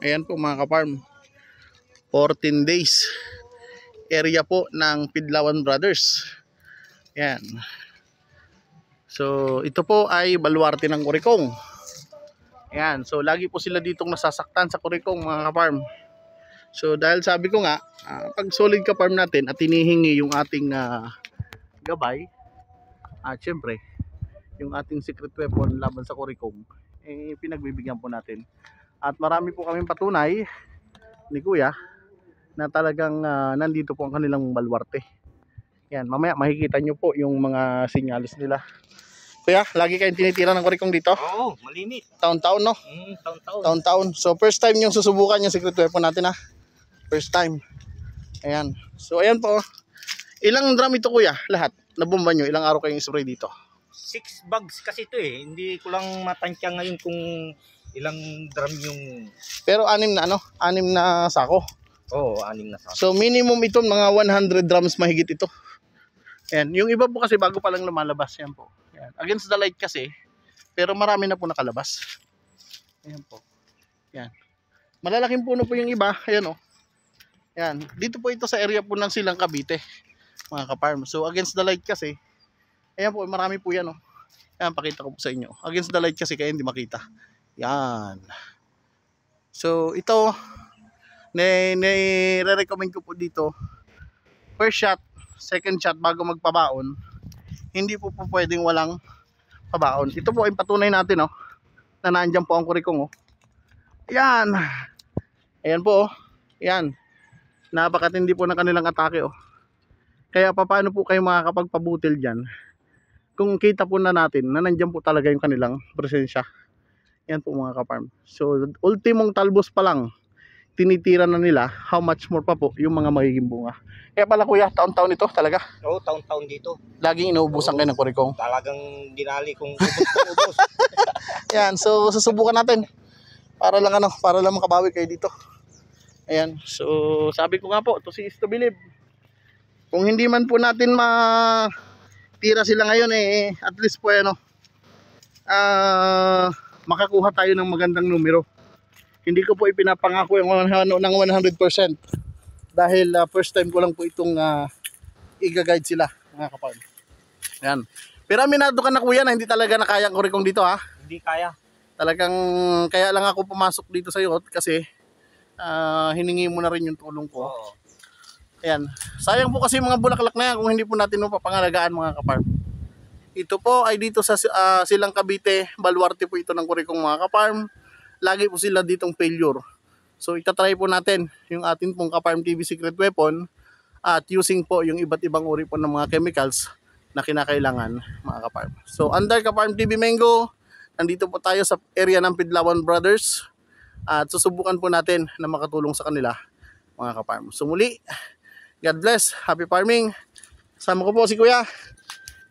Ayan po mga kaparm, 14 days area po ng Pidlawan Brothers. Ayan. So ito po ay baluarte ng Kurikong. Ayan. So lagi po sila ditong nasasaktan sa Kurikong mga kaparm. So dahil sabi ko nga, pag solid kaparm natin at hinihingi yung ating gabay, at syempre yung ating secret weapon laban sa Kurikong, eh pinagbibigyan po natin. At marami po kaming patunay ni Kuya na talagang nandito po ang kanilang baluarte. Yan, mamaya makikita nyo po yung mga sinyalis nila. Kuya, lagi kayong tinitira ng Kurikong dito? Oo, malimit. Taon-taon, no? Taon-taon. Taon-taon. So first time yung susubukan yung secret weapon natin, ha? First time. Ayan. So ayan po. Ilang drum ito, Kuya? Lahat? Nabomba nyo? Ilang araw kayong spray dito? 6 bags kasi ito eh. Hindi ko lang matansya ngayon kung ilang drum yung... Pero 6 na sako. Oo, 6 na sa. So minimum ito mga 100 drums mahigit ito. Ayan. Yung iba po kasi bago pa lang lumalabas. Yan po. Ayan. Against the light kasi. Pero marami na po nakalabas. Ayan po. Ayan. Malalaking puno po yung iba. Ayan o. Ayan. Dito po ito sa area po ng Silang Cavite. Mga kaparm. So against the light kasi. Ayan po. Marami po yan o. Ayan. Pakita ko po sa inyo. Against the light kasi kaya hindi makita. Yan. So ito, nire-recommend ko po dito, first shot, second shot bago magpabaon. Hindi po pwedeng walang pabaon. Ito po ay patunay natin, oh, na nandiyan po ang Kurikong, oh. Yan. Ayan po, oh. Yan. Napakatindi po ng kanilang atake, oh. Kaya paano po kayo makakapagpabutil dyan kung kita po na natin na nandiyan po talaga yung kanilang presensya. Yan po mga kaparm. So ultimong talbos pa lang tinitira na nila, how much more pa po yung mga magiging bunga. Kaya pala Kuya, taon-taon ito talaga. Oo, taon-taon dito. Laging inuubusan kayo ng Kurikong. Talagang dinali kung ubos. Yan, so susubukan natin. Para lang makabawi kayo dito. Ayan, so sabi ko nga po, to see is to believe. Kung hindi man po natin tira sila ngayon, eh at least po makakuha tayo ng magandang numero. Hindi ko po ipinapangako yung ng 100% dahil first time ko lang po itong i-guide sila mga kaparm. Ayan. Pero aminado ka na Kuya na hindi talaga nakaya ang Kurikong dito, ha? Hindi kaya. Talagang kaya lang ako pumasok dito sa iyo kasi hiningi mo na rin yung tulong ko. Oo. Ayan. Sayang po kasi mga bulaklak na yan kung hindi po natin mapapangalagaan mga kaparm. Ito po ay dito sa Silang Cavite, baluarte po ito ng Kurikong mga kaparm. Lagi po sila ditong failure. So itatry po natin yung atin pong Kaparm TV secret weapon at using po yung iba't ibang uri po ng mga chemicals na kinakailangan mga kaparm. So under Kaparm TV Mango, nandito po tayo sa area ng Pidlawan Brothers at susubukan po natin na makatulong sa kanila mga kaparm. So muli, God bless, happy farming. Sama ko po si Kuya.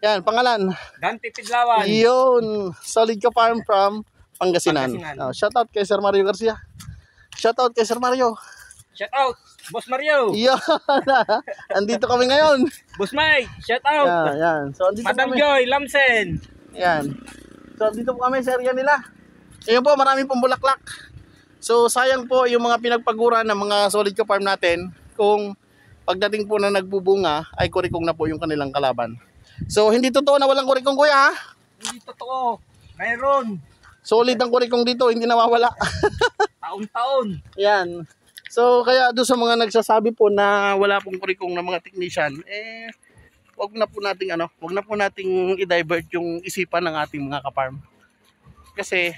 Yan, pangalan? Dante Pidlawan. Yun, solid Kaparm from Pangasinan. Shout out kay Sir Mario Garcia. Shout out kay Sir Mario. Shout out, Boss Mario. Yan. Andito kami ngayon. Boss Mike, shout out. Yan. So andito Madam kami. Joy Lamsen. Yan. So andito po kami sa area nila. Ayun po, maraming pong bulaklak. So sayang po yung mga pinagpaguran ng mga solid Kaparm natin kung pagdating po na nagbubunga ay Kurikong na po yung kanilang kalaban. So hindi totoo na walang Kurikong Kuya, ha? Hindi totoo. Mayroon. Solid ang Kurikong dito, hindi nawawala. Taon-taon. Yan. So kaya doon sa mga nagsasabi po na wala pong Kurikong na mga technician, eh wag na po nating i-divert yung isipan ng ating mga kaparm. Kasi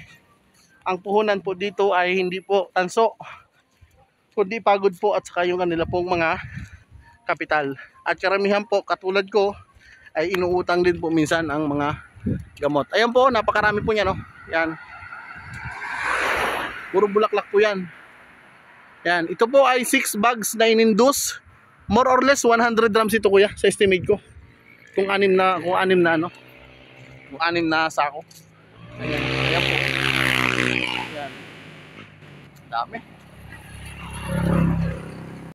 ang puhunan po dito ay hindi po tanso, kundi pagod po at saka yung kanila pong mga kapital. At karamihan po katulad ko ay inuutang din po minsan ang mga gamot. Ayan po, napakarami po niya, no? Yan. Puro bulaklak po yan. Yan. Ito po ay 6 bags na in-induce. More or less 100 grams ito Kuya sa estimate ko. Kung 6 na sako. Ayan. Ayan po. Yan. Dami.